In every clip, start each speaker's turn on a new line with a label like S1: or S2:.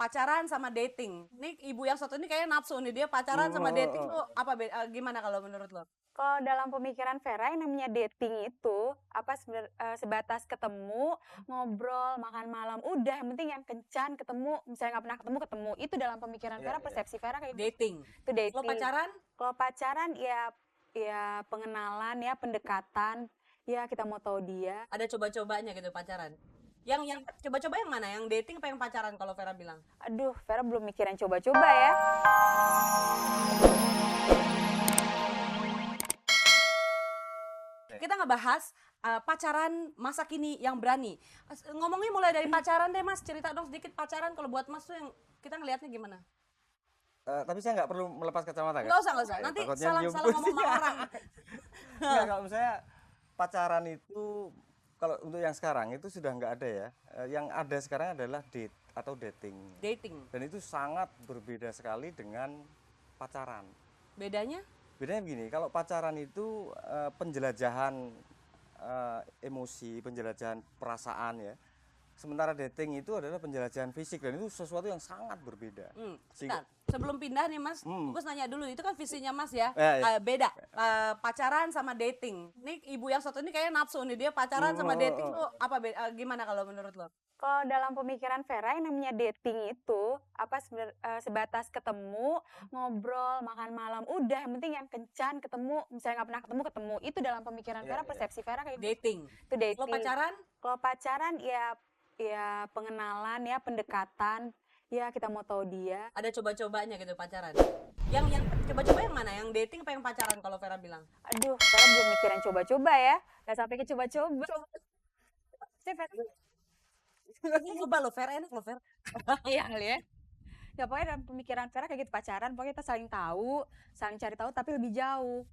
S1: pacaran sama dating. Nih ibu yang satu ini kayaknya nafsu nih, dia pacaran sama dating tuh apa gimana kalau menurut lo?
S2: Kalau dalam pemikiran Vera yang namanya dating itu sebatas ketemu, ngobrol, makan malam, udah yang penting yang kencan, ketemu, misalnya nggak pernah ketemu, itu dalam pemikiran Vera, persepsi Vera kayak gitu.
S1: Dating.
S2: Itu
S1: Lo
S2: dating.
S1: pacaran?
S2: Kalau pacaran ya pengenalan ya, pendekatan, ya kita mau tahu dia.
S1: Ada coba-cobanya gitu pacaran? Yang coba-coba yang mana? Yang dating apa yang pacaran kalau Vera bilang?
S2: Aduh, Vera belum mikirin coba-coba ya.
S1: Kita ngebahas pacaran masa kini yang berani. Ngomongnya mulai dari pacaran deh Mas, cerita dong sedikit pacaran kalau buat Mas tuh yang kita ngelihatnya gimana?
S3: Tapi saya nggak perlu melepas kacamata kan?
S1: Nggak usah. Nanti
S3: Takutnya
S1: salah
S3: nyium
S1: ngomong
S3: kucing.
S1: sama orang.
S3: Nggak, kalau misalnya pacaran itu, kalau untuk yang sekarang itu sudah nggak ada ya. Yang ada sekarang adalah date atau dating.
S1: Dating.
S3: Dan itu sangat berbeda sekali dengan pacaran.
S1: Bedanya?
S3: Bedanya begini, kalau pacaran itu penjelajahan emosi, penjelajahan perasaan ya. Sementara dating itu adalah penjelajahan fisik dan itu sesuatu yang sangat berbeda.
S1: Bentar. Sebelum pindah nih Mas, gue nanya dulu, itu kan visinya Mas ya,
S3: Ya.
S1: beda. Pacaran sama dating. Nih ibu yang satu ini kayaknya nafsu nih, dia pacaran sama dating tuh apa gimana kalau menurut lo?
S2: Kalau dalam pemikiran Vera yang namanya dating itu sebatas ketemu, ngobrol, makan malam, udah yang penting yang kencan, ketemu, misalnya nggak pernah ketemu, itu dalam pemikiran Vera, persepsi Vera kayak gitu.
S1: Dating.
S2: Itu dating.
S1: Lo pacaran?
S2: Kalau pacaran ya pengenalan ya, pendekatan, ya kita mau tahu dia.
S1: Ada coba-cobanya gitu pacaran? Yang coba-coba yang mana? Yang dating apa yang pacaran kalau Vera bilang?
S2: Aduh, Vera belum mikirin coba-coba ya, nggak sampai ke coba-coba.
S1: Coba lo Vera, enak lo Vera.
S2: Iya kali ya. Ya pokoknya dalam pemikiran Vera kayak gitu pacaran, pokoknya kita saling tahu, saling cari tahu tapi lebih jauh.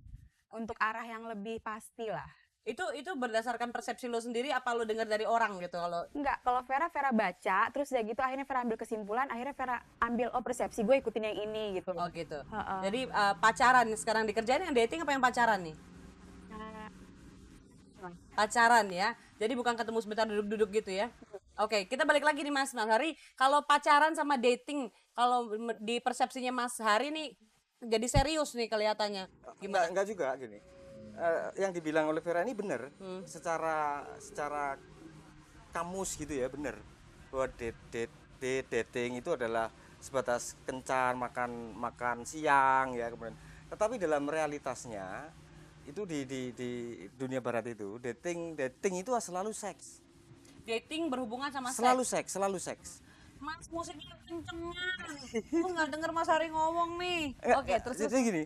S2: Untuk arah yang lebih pasti lah.
S1: Itu berdasarkan persepsi lo sendiri apa lo dengar dari orang gitu kalau?
S2: Enggak, kalau Vera baca, terus udah gitu akhirnya Vera ambil kesimpulan, akhirnya Vera ambil persepsi gue ikutin yang ini gitu.
S1: Oh gitu. Jadi pacaran sekarang dikerjain yang dating apa yang pacaran nih? Pacaran ya. Jadi bukan ketemu sebentar duduk-duduk gitu ya. Oke, kita balik lagi nih Mas Hari. Kalau pacaran sama dating, kalau di persepsinya Mas Hari nih jadi serius nih kelihatannya. Gimana?
S3: Enggak juga gini. Yang dibilang oleh Vera ini benar. Secara kamus gitu ya, benar. Bahwa dating itu adalah sebatas kencan, makan siang ya kemudian. Tetapi dalam realitasnya itu di dunia barat itu dating itu selalu seks.
S1: Dating berhubungan sama
S3: Selalu
S1: seks.
S3: selalu seks.
S1: Mas musiknya kencengan. Gue nggak denger Mas Hari ngomong nih. Oke, terus.
S3: Jadi gini,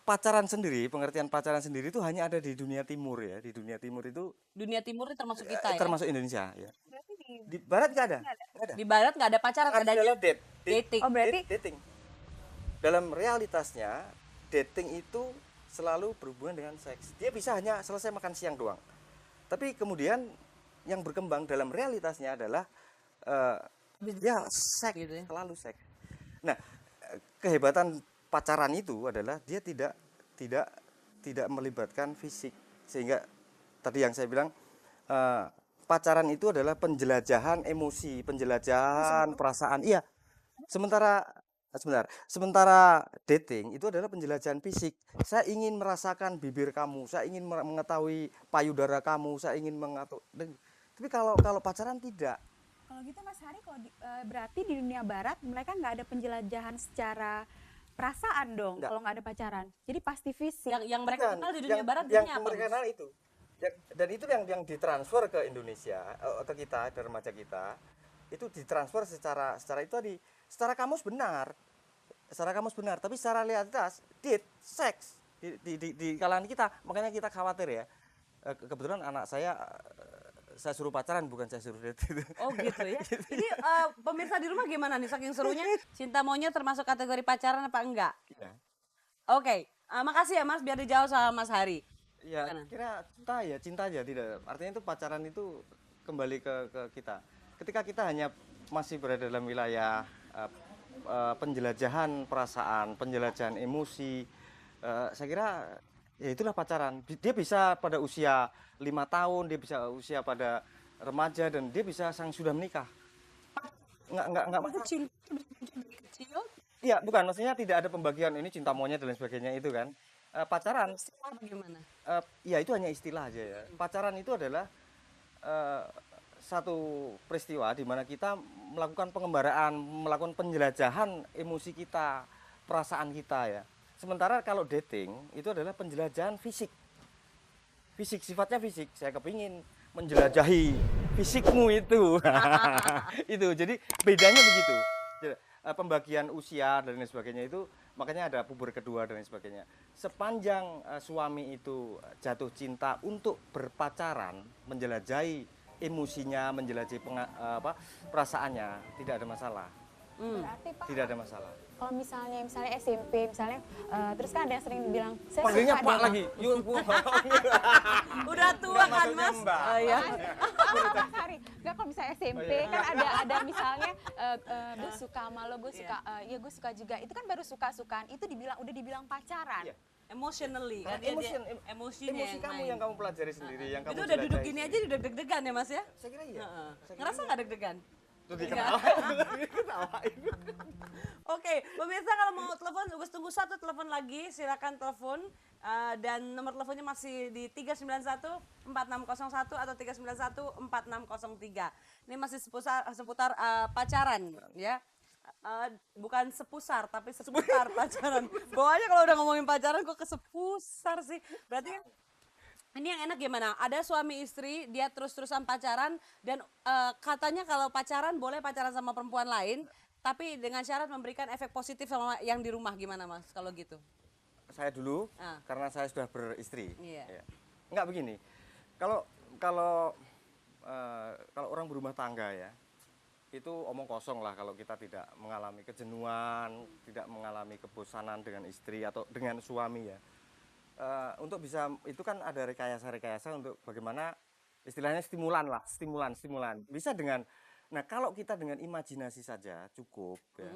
S3: pacaran sendiri, pengertian pacaran sendiri itu hanya ada di dunia timur ya. Di dunia timur itu
S1: Dunia timur ini termasuk kita ya.
S3: termasuk Indonesia ya. Di barat nggak ada. Nggak ada.
S1: Di barat nggak ada pacaran, adanya
S3: Adalah
S1: dating.
S2: Oh berarti
S3: dating. Dalam realitasnya dating itu selalu berhubungan dengan seks. Dia bisa hanya selesai makan siang doang. Tapi kemudian yang berkembang dalam realitasnya adalah ya seks,
S1: Gitu ya.
S3: selalu seks. Nah, kehebatan pacaran itu adalah dia tidak melibatkan fisik. Sehingga tadi yang saya bilang pacaran itu adalah penjelajahan emosi, penjelajahan perasaan. Iya. Sementara dating itu adalah penjelajahan fisik. Saya ingin merasakan bibir kamu, saya ingin mengetahui payudara kamu, saya ingin mengetahui. Tapi kalau pacaran tidak.
S2: kalau gitu Mas Hari berarti di dunia barat mereka nggak ada penjelajahan secara perasaan dong kalau nggak ada pacaran. Jadi pasti fisik.
S1: Yang mereka kenal di dunia barat
S3: yang
S1: dunia apa?
S3: mereka kenal itu. Dan itu yang ditransfer ke Indonesia, ke kita, ke remaja kita. Itu ditransfer secara itu tadi. Secara kamus benar, tapi secara realitas seks di kalangan kita. Makanya kita khawatir ya. Kebetulan anak saya suruh pacaran, bukan saya suruh date.
S1: Oh gitu ya. Jadi pemirsa di rumah gimana nih saking serunya? Cinta monyet termasuk kategori pacaran apa enggak?
S3: Ya.
S1: Oke, makasih ya Mas biar dijawab sama Mas Hari.
S3: Ya, kira cinta aja tidak. Artinya itu pacaran itu kembali ke kita. Ketika kita hanya masih berada dalam wilayah penjelajahan perasaan, penjelajahan emosi, saya kira ya itulah pacaran. Dia bisa pada usia 5 tahun, dia bisa usia pada remaja, dan dia bisa sudah menikah. nggak
S1: Kecil. Kecil.
S3: Iya, bukan, maksudnya tidak ada pembagian ini cinta monyet dan lain sebagainya itu kan. Pacaran,
S1: Gimana?
S3: ya itu hanya istilah aja ya. Pacaran itu adalah eh, satu peristiwa di mana kita melakukan pengembaraan, melakukan penjelajahan emosi kita, perasaan kita ya. Sementara kalau dating itu adalah penjelajahan fisik. Fisik, sifatnya fisik. Saya kepingin menjelajahi fisikmu itu. Itu, jadi bedanya begitu. Pembagian usia dan lain sebagainya itu makanya ada puber kedua dan lain sebagainya. Sepanjang suami itu jatuh cinta untuk berpacaran, menjelajahi emosinya, menjelajahi perasaannya, tidak ada masalah.
S2: Berarti Pak,
S3: Tidak ada masalah.
S2: kalau misalnya SMP misalnya, terus kan ada yang sering bilang saya
S3: Panggilnya
S2: suka
S3: Pak
S2: deh,
S3: lagi. Yuk, Bu.
S1: Udah tua kan
S3: maksudnya
S1: Mas?
S3: Mbak.
S1: Oh, iya.
S2: Mas Hari, enggak kalau misalnya SMP kan ada misalnya gue suka sama lo, gue suka, ya gue suka juga. Itu kan baru suka-sukaan, itu udah dibilang pacaran.
S3: Iya.
S1: Emotionally kan dia emosinya
S3: Emosi kamu yang kamu pelajari sendiri, yang kamu
S1: itu udah duduk
S3: jelajahi
S1: gini aja
S3: sendiri.
S1: udah deg-degan ya Mas ya?
S3: Saya kira iya.
S1: Heeh.
S3: Saya kira
S1: Ngerasa
S3: iya.
S1: nggak deg-degan?
S3: Tuh diketawain. Diketawain.
S1: Oke, pemirsa kalau mau telepon, Ugus tunggu satu telepon lagi, silakan telepon. Dan nomor teleponnya masih di 391-4601 atau 391-4603. Ini masih seputar pacaran ya. Bukan sepusar, tapi seputar pacaran. Bawahnya kalau udah ngomongin pacaran, gue ke sepusar sih. Berarti ini yang enak gimana? Ada suami istri, dia terus-terusan pacaran dan katanya kalau pacaran boleh pacaran sama perempuan lain, tapi dengan syarat memberikan efek positif sama yang di rumah. Gimana Mas kalau gitu?
S3: Saya dulu
S1: Ah.
S3: karena saya sudah beristri.
S1: Iya.
S3: Ya. Enggak begini. Kalau kalau kalau orang berumah tangga ya, itu omong kosong lah kalau kita tidak mengalami kejenuhan, tidak mengalami kebosanan dengan istri atau dengan suami ya. Untuk bisa itu kan ada rekayasa-rekayasa untuk bagaimana istilahnya stimulan lah, stimulan. Bisa dengan, nah kalau kita dengan imajinasi saja cukup ya.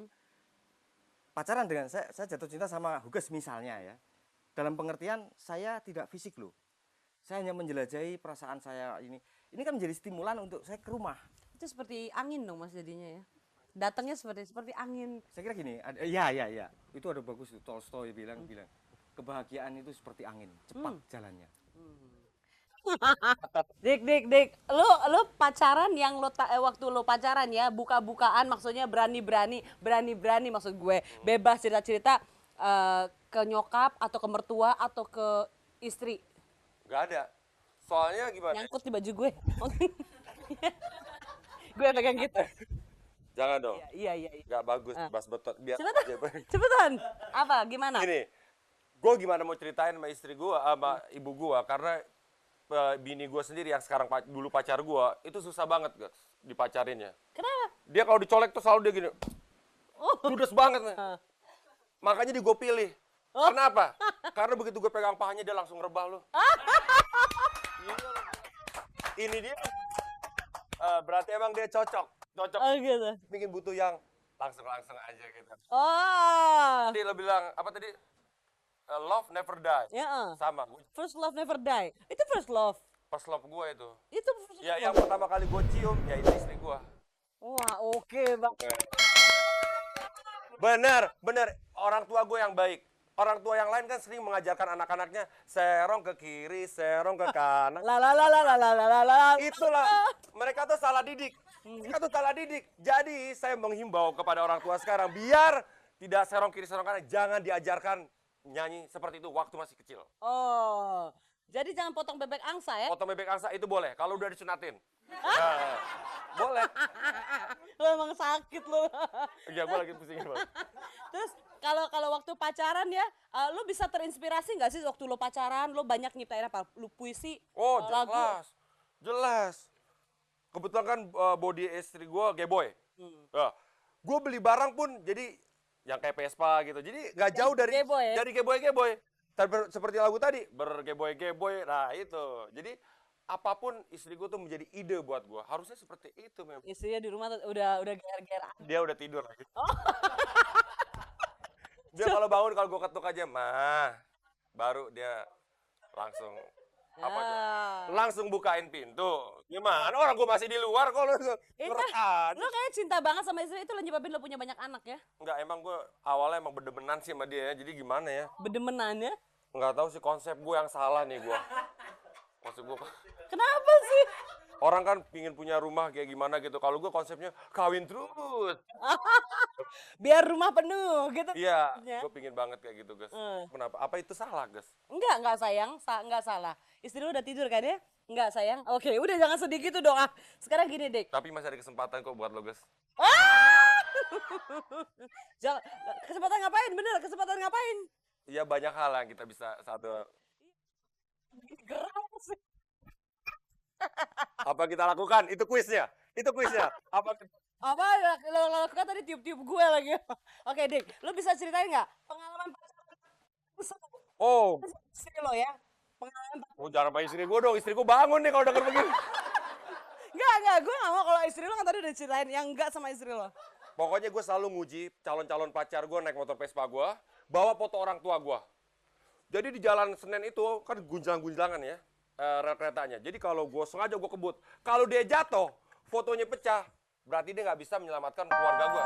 S3: Pacaran dengan saya jatuh cinta sama Huges misalnya ya. Dalam pengertian saya tidak fisik loh. Saya hanya menjelajahi perasaan saya ini. Ini kan menjadi stimulan untuk saya ke rumah.
S1: Itu seperti angin dong Mas jadinya ya. Datangnya seperti angin.
S3: Saya kira gini, ya. Itu ada bagus tuh Tolstoy bilang kebahagiaan itu seperti angin, cepat jalannya.
S1: Dik. Lu pacaran yang waktu lu pacaran ya, buka-bukaan maksudnya berani-berani maksud gue. Bebas cerita-cerita ke nyokap atau ke mertua atau ke istri.
S4: Gak ada. Soalnya gimana?
S1: Nyangkut di baju gue. Gue pegang gitu.
S4: Jangan dong.
S1: Iya.
S4: Gak bagus, bas betot. Biar
S1: Cepetan. Apa? Gimana?
S4: Gini, gue gimana mau ceritain sama istri gue, sama ibu gue, karena bini gue sendiri yang sekarang dulu pacar gue, itu susah banget guys dipacarinnya.
S1: Kenapa?
S4: Dia kalau dicolek tuh selalu dia gini, ludes banget nih. Makanya gue pilih. Kenapa? Karena begitu gue pegang pahanya dia langsung rebah loh. Ini dia. Berarti emang dia cocok.
S1: Oh gitu.
S4: Bikin butuh yang langsung aja gitu.
S1: Oh.
S4: Tadi lo bilang apa tadi? Love never die.
S1: Ya.
S4: Sama.
S1: First love never die. Itu first love.
S4: Pas love gue itu.
S1: Itu first
S4: Ya
S1: love.
S4: yang pertama kali gue cium ya itu istri gue.
S1: Wah, oke Bang.
S4: Bener. Orang tua gue yang baik. Orang tua yang lain kan sering mengajarkan anak-anaknya serong ke kiri, serong ke kanan.
S1: La.
S4: Itulah mereka tuh salah didik. Jadi saya menghimbau kepada orang tua sekarang biar tidak serong kiri serong kanan, jangan diajarkan nyanyi seperti itu waktu masih kecil.
S1: Oh. Jadi jangan potong bebek angsa ya.
S4: Potong bebek angsa itu boleh kalau udah disunatin. Boleh.
S1: Lo emang sakit lo.
S4: Iya, gue lagi pusing banget.
S1: Terus kalau waktu pacaran ya, lo bisa terinspirasi nggak sih waktu lo pacaran? Lo banyak nyiptain apa? Lo puisi?
S4: Oh,
S1: lagu?
S4: jelas. Kebetulan kan body istri gue gayboy. Nah, gue beli barang pun jadi yang kayak Vespa gitu. Jadi nggak jauh dari
S1: Gayboy ya?
S4: dari gayboy. Seperti lagu tadi, bergayboy. Nah itu. Jadi apapun istri gue tuh menjadi ide buat gue. Harusnya seperti itu memang.
S1: Istrinya di rumah tuh udah ger-ger.
S4: Dia udah tidur lagi. Dia kalau bangun kalau gue ketuk aja, mah, baru dia langsung Apa tuh?
S1: Ah.
S4: Langsung bukain pintu. Gimana? Orang gue masih di luar kok lu
S1: Itu,
S4: ngerekan.
S1: lo kayak cinta banget sama istri itu lo nyebabin lo punya banyak anak ya?
S4: Enggak, emang gue awalnya emang bedemenan sih sama dia ya. Jadi gimana ya?
S1: Bedemenannya?
S4: Enggak tahu sih konsep gue yang salah nih gue. Maksud gue,
S1: Kenapa sih?
S4: orang kan pingin punya rumah kayak gimana gitu. Kalau gue konsepnya kawin terus.
S1: Biar rumah penuh gitu.
S4: Iya,
S1: Ya.
S4: gue pingin banget kayak gitu, Gus. Kenapa? Apa itu salah, Gus?
S1: Enggak sayang, enggak salah. Istri lu udah tidur kan ya? Enggak sayang. Oke, udah jangan sedih gitu dong. Ah. Sekarang gini, Dik.
S4: Tapi masih ada kesempatan kok buat lo, Gus.
S1: Jangan, kesempatan ngapain? Bener, kesempatan ngapain?
S4: Iya, banyak hal yang kita bisa satu.
S1: Geram sih.
S4: Apa kita lakukan? Itu kuisnya. Itu kuisnya. Apa
S1: Apa lo lakukan tadi tiup-tiup gue lagi. Oke, Dik. Lo bisa ceritain nggak pengalaman pacaran
S4: Oh,
S1: istri lo ya? Pengalaman
S4: jangan sama istri gue dong. Istri gue bangun nih kalau denger begini.
S1: Enggak, gue gak mau kalau istri lo kan tadi udah ceritain yang enggak sama istri lo.
S4: Pokoknya gue selalu nguji calon-calon pacar gue naik motor Vespa gue, bawa foto orang tua gue. Jadi di jalan Senen itu kan gunjang-gunjangan ya, rel keretanya. Jadi kalau gue sengaja gue kebut, kalau dia jatuh, fotonya pecah, berarti dia nggak bisa menyelamatkan keluarga gue.